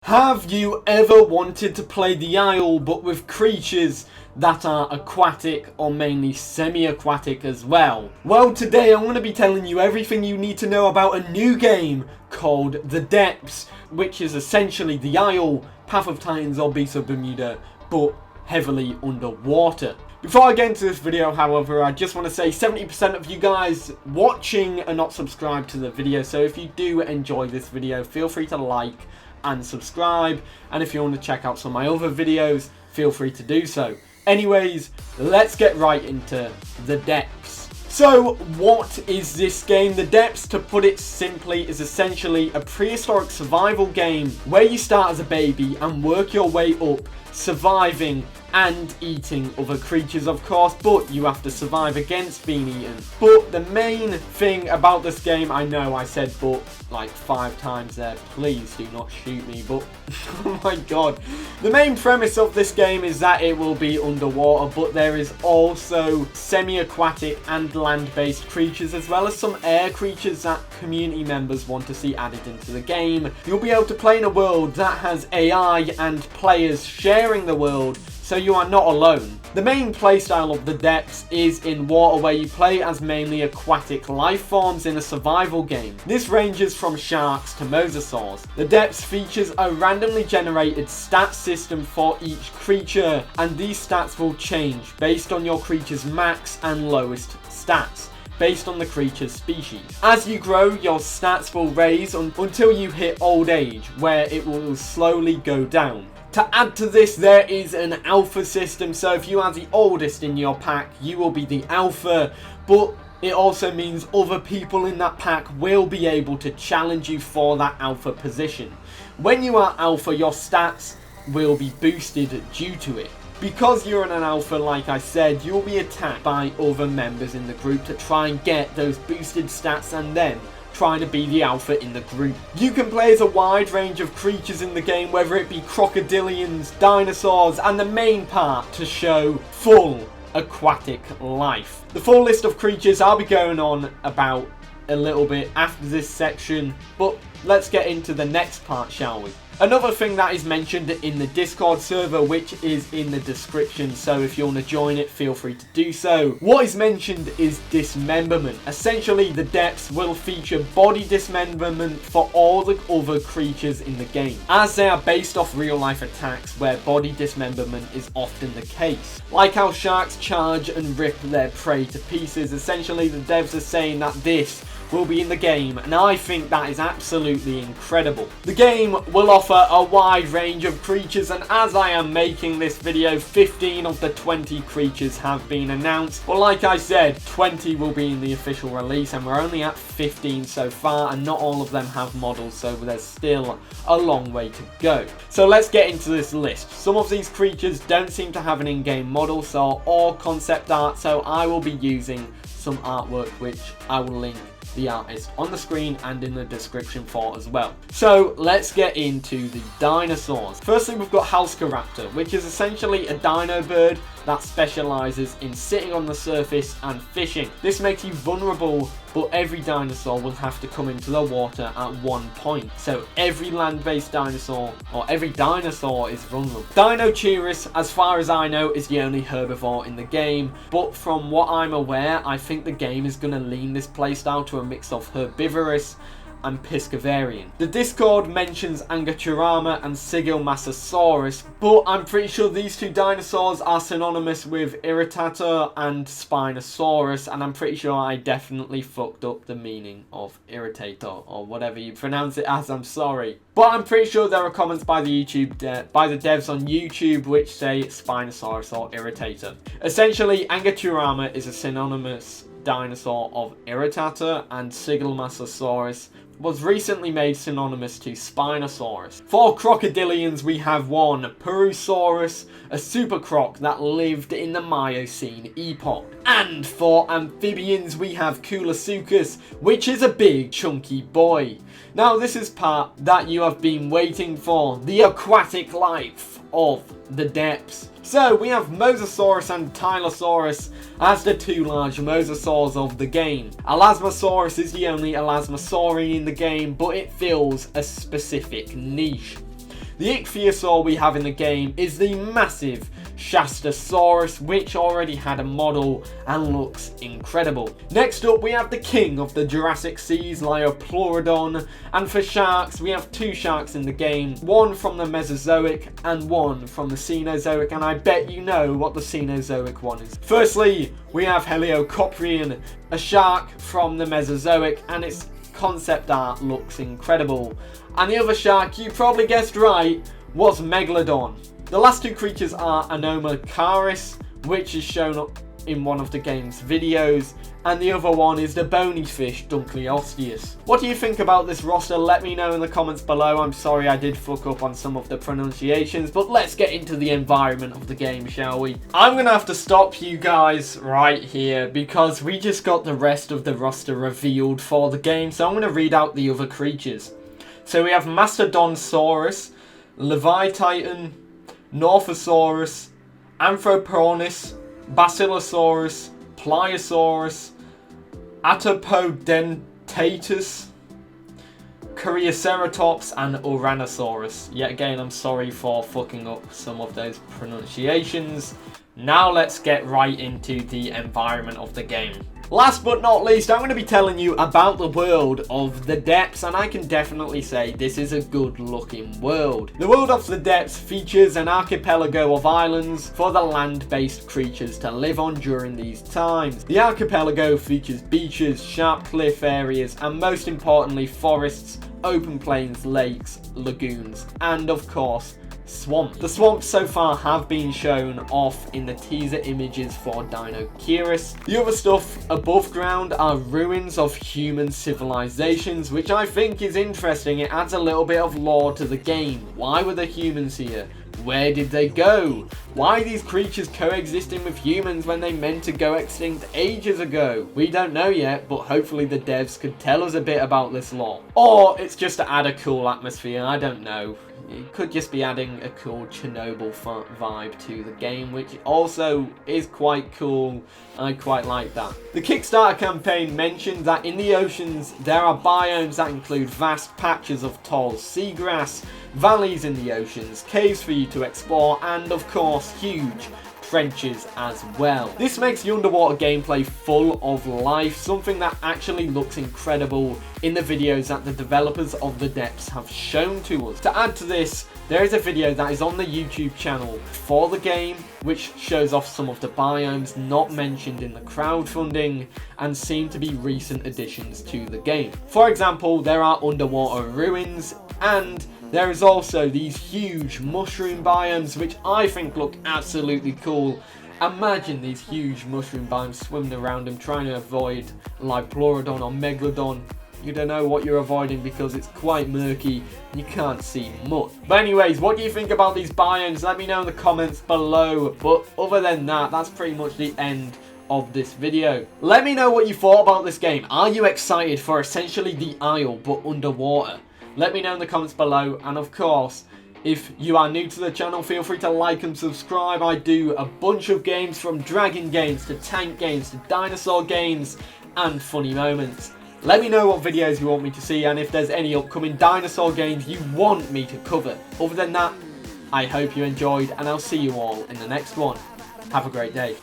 Have you ever wanted to play the Isle but with creatures that are aquatic or mainly semi-aquatic as well? Well, today I'm going to be telling you everything you need to know about a new game called The Depths, which is essentially the Isle, Path of Titans or Beasts of Bermuda, but heavily underwater. Before I get into this video, however, I just want to say 70% of you guys watching are not subscribed to the video, so if you do enjoy this video, feel free to like and subscribe, and if you want to check out some of my other videos, feel free to do so. Anyways, let's get right into The Depths. So, what is this game? The Depths, to put it simply, is essentially a prehistoric survival game where you start as a baby and work your way up, surviving and eating other creatures, of course, but you have to survive against being eaten. But the main thing about this game, I know I said but like 5 times there, please do not shoot me, but oh my god. The main premise of this game is that it will be underwater, but there is also semi-aquatic and land-based creatures, as well as some air creatures that community members want to see added into the game. You'll be able to play in a world that has AI and players sharing the world, so you are not alone. The main playstyle of The Depths is in water, where you play as mainly aquatic life forms in a survival game. This ranges from sharks to mosasaurs. The Depths features a randomly generated stat system for each creature, and these stats will change based on your creature's max and lowest stats, based on the creature's species. As you grow, your stats will raise until you hit old age, where it will slowly go down. To add to this, there is an alpha system, so if you are the oldest in your pack, you will be the alpha, but it also means other people in that pack will be able to challenge you for that alpha position. When you are alpha, your stats will be boosted due to it. Because you're an alpha, like I said, you'll be attacked by other members in the group to try and get those boosted stats and then trying to be the alpha in the group. You can play as a wide range of creatures in the game, whether it be crocodilians, dinosaurs, and the main part to show full aquatic life. The full list of creatures I'll be going on about a little bit after this section, but let's get into the next part, shall we? Another thing that is mentioned in the Discord server, which is in the description, so if you want to join it, feel free to do so. What is mentioned is dismemberment. Essentially, The Depths will feature body dismemberment for all the other creatures in the game, as they are based off real life attacks where body dismemberment is often the case. Like how sharks charge and rip their prey to pieces, essentially the devs are saying that this will be in the game, and I think that is absolutely incredible. The game will offer a wide range of creatures, and as I am making this video, 15 of the 20 creatures have been announced. But like I said, 20 will be in the official release, and we're only at 15 so far, and not all of them have models, so there's still a long way to go. So let's get into this list. Some of these creatures don't seem to have an in-game model, so or concept art, so I will be using some artwork, which I will link the artist on the screen and in the description for as well. So let's get into the dinosaurs. Firstly, we've got Halscaraptor, which is essentially a dino bird that specializes in sitting on the surface and fishing. This makes you vulnerable, but every dinosaur will have to come into the water at one point. So every land-based dinosaur, or every dinosaur, is vulnerable. Dinocheirus, as far as I know, is the only herbivore in the game, but from what I'm aware, I think the game is going to lean this playstyle to a mix of herbivorous and piscivarian. The Discord mentions Angachurama and Sigilmasosaurus, but I'm pretty sure these two dinosaurs are synonymous with Irritator and Spinosaurus, and I'm pretty sure I definitely fucked up the meaning of Irritator, or whatever you pronounce it as, I'm sorry. But I'm pretty sure there are comments by the devs on YouTube which say Spinosaurus or Irritator. Essentially, Angachurama is a synonymous dinosaur of Irritator, and Sigilmasosaurus was recently made synonymous to Spinosaurus. For crocodilians, we have one, Purosaurus, a super croc that lived in the Miocene epoch. And for amphibians, we have Koolasuchus, which is a big chunky boy. Now this is part that you have been waiting for, the aquatic life of The Depths. So we have Mosasaurus and Tylosaurus as the two large mosasaurs of the game. Elasmosaurus is the only elasmosaurian in the game, but it fills a specific niche. The ichthyosaur we have in the game is the massive Shastasaurus, which already had a model and looks incredible. Next up we have the king of the Jurassic Seas, Liopleurodon, and for sharks we have two sharks in the game, one from the Mesozoic and one from the Cenozoic, and I bet you know what the Cenozoic one is. Firstly, we have Heliocoprion, a shark from the Mesozoic, and its concept art looks incredible. And the other shark, you probably guessed right, was Megalodon. The last two creatures are Anomalocaris, which is shown up in one of the game's videos, and the other one is the bony fish, Dunkleosteus. What do you think about this roster? Let me know in the comments below. I'm sorry I did fuck up on some of the pronunciations, but let's get into the environment of the game, shall we? I'm gonna have to stop you guys right here because we just got the rest of the roster revealed for the game, so I'm gonna read out the other creatures. So we have Mastodonsaurus, Leviathan, Northosaurus, Anthroponis, Basilosaurus, Pliosaurus, Atopodentatus, Coreoceratops, and Uranosaurus. Yet again, I'm sorry for fucking up some of those pronunciations. Now let's get right into the environment of the game. Last but not least, I'm going to be telling you about the world of the depths, and I can definitely say this is a good looking world. The world of the depths features an archipelago of islands for the land-based creatures to live on during these times. The archipelago features beaches, sharp cliff areas, and most importantly forests, open plains, lakes, lagoons, and of course swamp. The swamps so far have been shown off in the teaser images for Dinosaurus. The other stuff above ground are ruins of human civilizations, which I think is interesting. It adds a little bit of lore to the game. Why were the humans here? Where did they go? Why are these creatures coexisting with humans when they meant to go extinct ages ago? We don't know yet, but hopefully the devs could tell us a bit about this lore. Or it's just to add a cool atmosphere, I don't know. It could just be adding a cool Chernobyl vibe to the game, which also is quite cool. I quite like that. The Kickstarter campaign mentioned that in the oceans there are biomes that include vast patches of tall seagrass, valleys in the oceans, caves for you to explore, and of course huge trenches as well. This makes the underwater gameplay full of life, something that actually looks incredible in the videos that the developers of the depths have shown to us. To add to this, there is a video that is on the YouTube channel for the game which shows off some of the biomes not mentioned in the crowdfunding and seem to be recent additions to the game. For example, there are underwater ruins, and there is also these huge mushroom biomes which I think look absolutely cool. Imagine these huge mushroom biomes swimming around them trying to avoid Liopleurodon or Megalodon. You don't know what you're avoiding because it's quite murky and you can't see much. But anyways, what do you think about these biomes? Let me know in the comments below. But other than that, that's pretty much the end of this video. Let me know what you thought about this game. Are you excited for essentially the Isle but underwater? Let me know in the comments below, and of course, if you are new to the channel, feel free to like and subscribe. I do a bunch of games, from dragon games to tank games to dinosaur games and funny moments. Let me know what videos you want me to see and if there's any upcoming dinosaur games you want me to cover. Other than that, I hope you enjoyed, and I'll see you all in the next one. Have a great day.